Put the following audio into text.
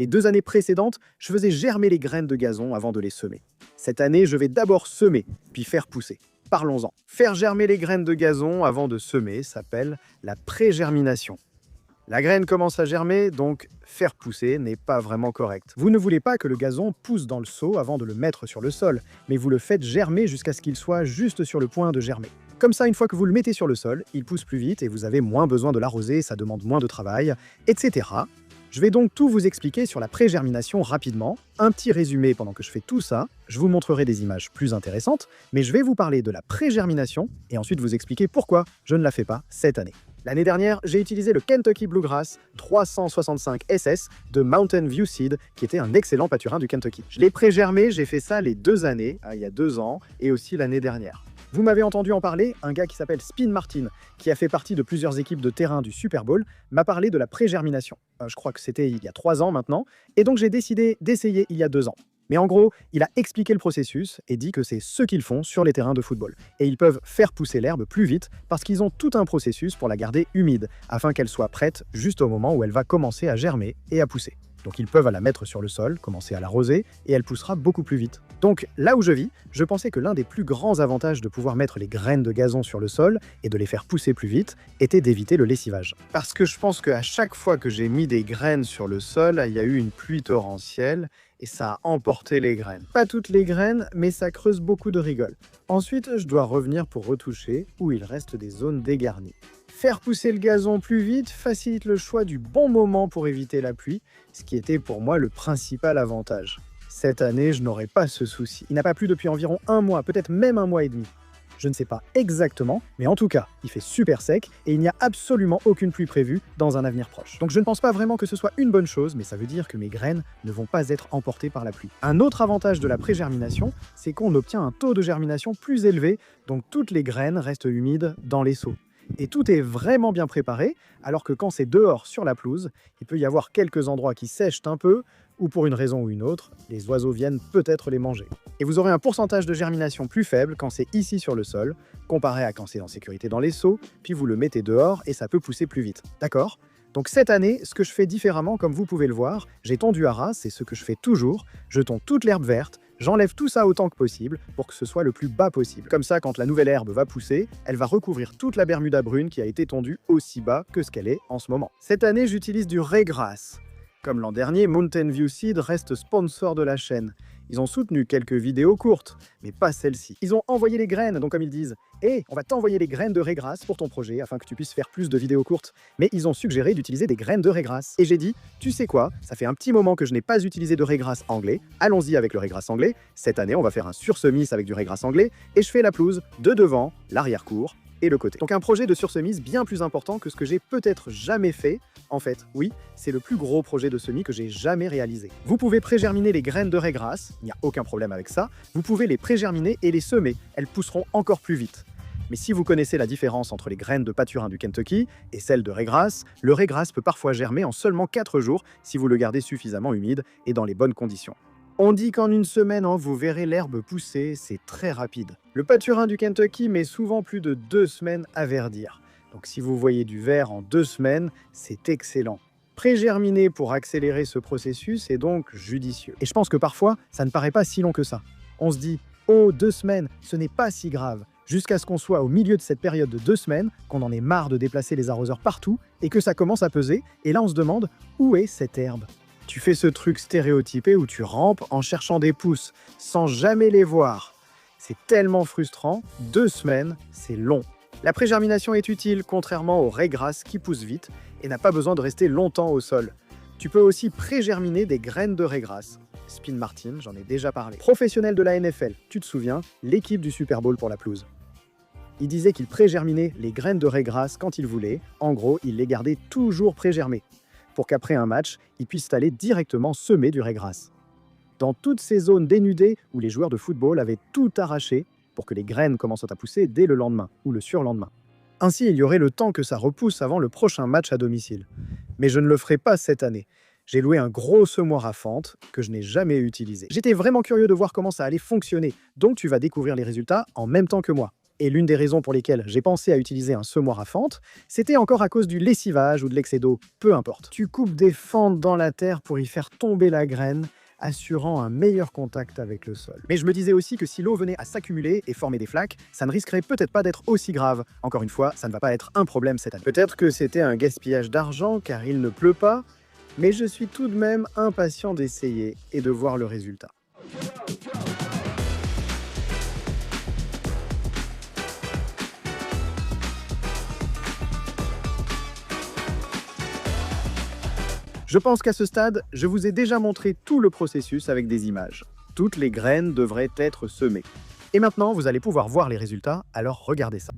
Les 2 années précédentes, je faisais germer les graines de gazon avant de les semer. Cette année, je vais d'abord semer, puis faire pousser. Parlons-en. Faire germer les graines de gazon avant de semer s'appelle la pré-germination. La graine commence à germer, donc faire pousser n'est pas vraiment correct. Vous ne voulez pas que le gazon pousse dans le seau avant de le mettre sur le sol, mais vous le faites germer jusqu'à ce qu'il soit juste sur le point de germer. Comme ça, une fois que vous le mettez sur le sol, il pousse plus vite et vous avez moins besoin de l'arroser, ça demande moins de travail, etc. Je vais donc tout vous expliquer sur la pré-germination rapidement, un petit résumé pendant que je fais tout ça, je vous montrerai des images plus intéressantes, mais je vais vous parler de la pré-germination et ensuite vous expliquer pourquoi je ne la fais pas cette année. L'année dernière, j'ai utilisé le Kentucky Bluegrass 365 SS de Mountain View Seed, qui était un excellent pâturin du Kentucky. Je l'ai pré-germé, j'ai fait ça les 2 années, il y a 2 ans, et aussi l'année dernière. Vous m'avez entendu en parler, un gars qui s'appelle Spin Martin, qui a fait partie de plusieurs équipes de terrain du Super Bowl, m'a parlé de la pré-germination. Je crois que c'était il y a 3 ans maintenant, et donc j'ai décidé d'essayer il y a 2 ans. Mais en gros, il a expliqué le processus et dit que c'est ce qu'ils font sur les terrains de football. Et ils peuvent faire pousser l'herbe plus vite parce qu'ils ont tout un processus pour la garder humide, afin qu'elle soit prête juste au moment où elle va commencer à germer et à pousser. Donc ils peuvent la mettre sur le sol, commencer à l'arroser, et elle poussera beaucoup plus vite. Donc là où je vis, je pensais que l'un des plus grands avantages de pouvoir mettre les graines de gazon sur le sol et de les faire pousser plus vite était d'éviter le lessivage. Parce que je pense qu'à chaque fois que j'ai mis des graines sur le sol, il y a eu une pluie torrentielle, et ça a emporté les graines. Pas toutes les graines, mais ça creuse beaucoup de rigole. Ensuite, je dois revenir pour retoucher, où il reste des zones dégarnies. Faire pousser le gazon plus vite facilite le choix du bon moment pour éviter la pluie, ce qui était pour moi le principal avantage. Cette année, je n'aurai pas ce souci. Il n'a pas plu depuis environ 1 mois, peut-être même 1 mois et demi. Je ne sais pas exactement, mais en tout cas, il fait super sec et il n'y a absolument aucune pluie prévue dans un avenir proche. Donc je ne pense pas vraiment que ce soit une bonne chose, mais ça veut dire que mes graines ne vont pas être emportées par la pluie. Un autre avantage de la pré-germination, c'est qu'on obtient un taux de germination plus élevé, donc toutes les graines restent humides dans les seaux. Et tout est vraiment bien préparé, alors que quand c'est dehors sur la pelouse, il peut y avoir quelques endroits qui sèchent un peu, ou pour une raison ou une autre, les oiseaux viennent peut-être les manger. Et vous aurez un pourcentage de germination plus faible quand c'est ici sur le sol, comparé à quand c'est en sécurité dans les seaux, puis vous le mettez dehors et ça peut pousser plus vite. D'accord ? Donc cette année, ce que je fais différemment, comme vous pouvez le voir, j'ai tondu à ras, c'est ce que je fais toujours, je tonds toute l'herbe verte, j'enlève tout ça autant que possible pour que ce soit le plus bas possible. Comme ça, quand la nouvelle herbe va pousser, elle va recouvrir toute la bermuda brune qui a été tondue aussi bas que ce qu'elle est en ce moment. Cette année, j'utilise du raygrass. Comme l'an dernier, Mountain View Seed reste sponsor de la chaîne. Ils ont soutenu quelques vidéos courtes, mais pas celle-ci. Ils ont envoyé les graines, donc comme ils disent, « Hé, on va t'envoyer les graines de raygrass pour ton projet afin que tu puisses faire plus de vidéos courtes. » Mais ils ont suggéré d'utiliser des graines de raygrass. Et j'ai dit, tu sais quoi, ça fait un petit moment que je n'ai pas utilisé de raygrass anglais, allons-y avec le raygrass anglais. Cette année, on va faire un sursemis avec du raygrass anglais, et je fais la pelouse de devant, l'arrière-cour et le côté. Donc un projet de sursemis bien plus important que ce que j'ai peut-être jamais fait. En fait, oui, c'est le plus gros projet de semis que j'ai jamais réalisé. Vous pouvez pré-germiner les graines de raygrass, il n'y a aucun problème avec ça. Vous pouvez les pré-germiner et les semer, elles pousseront encore plus vite. Mais si vous connaissez la différence entre les graines de pâturin du Kentucky et celles de raygrass, le raygrass peut parfois germer en seulement 4 jours si vous le gardez suffisamment humide et dans les bonnes conditions. On dit qu'en 1 semaine, vous verrez l'herbe pousser, c'est très rapide. Le pâturin du Kentucky met souvent plus de 2 semaines à verdir. Donc si vous voyez du vert en 2 semaines, c'est excellent. Pré-germiner pour accélérer ce processus est donc judicieux. Et je pense que parfois, ça ne paraît pas si long que ça. On se dit « Oh, 2 semaines, ce n'est pas si grave ». Jusqu'à ce qu'on soit au milieu de cette période de 2 semaines, qu'on en ait marre de déplacer les arroseurs partout, et que ça commence à peser, et là on se demande « Où est cette herbe ?» Tu fais ce truc stéréotypé où tu rampes en cherchant des pousses, sans jamais les voir. C'est tellement frustrant, 2 semaines, c'est long. La pré-germination est utile, contrairement au raygrass qui pousse vite et n'a pas besoin de rester longtemps au sol. Tu peux aussi pré-germiner des graines de raygrass. Spin Martin, j'en ai déjà parlé. Professionnel de la NFL, tu te souviens, l'équipe du Super Bowl pour la pelouse. Il disait qu'il pré-germinait les graines de raygrass quand il voulait. En gros, il les gardait toujours pré-germées, pour qu'après un match, ils puissent aller directement semer du raygrass. Dans toutes ces zones dénudées où les joueurs de football avaient tout arraché pour que les graines commencent à pousser dès le lendemain ou le surlendemain. Ainsi, il y aurait le temps que ça repousse avant le prochain match à domicile. Mais je ne le ferai pas cette année. J'ai loué un gros semoir à fente que je n'ai jamais utilisé. J'étais vraiment curieux de voir comment ça allait fonctionner, donc tu vas découvrir les résultats en même temps que moi. Et l'une des raisons pour lesquelles j'ai pensé à utiliser un semoir à fente, c'était encore à cause du lessivage ou de l'excès d'eau, peu importe. Tu coupes des fentes dans la terre pour y faire tomber la graine, assurant un meilleur contact avec le sol. Mais je me disais aussi que si l'eau venait à s'accumuler et former des flaques, ça ne risquerait peut-être pas d'être aussi grave. Encore une fois, ça ne va pas être un problème cette année. Peut-être que c'était un gaspillage d'argent car il ne pleut pas, mais je suis tout de même impatient d'essayer et de voir le résultat. Je pense qu'à ce stade, je vous ai déjà montré tout le processus avec des images. Toutes les graines devraient être semées. Et maintenant, vous allez pouvoir voir les résultats, alors regardez ça.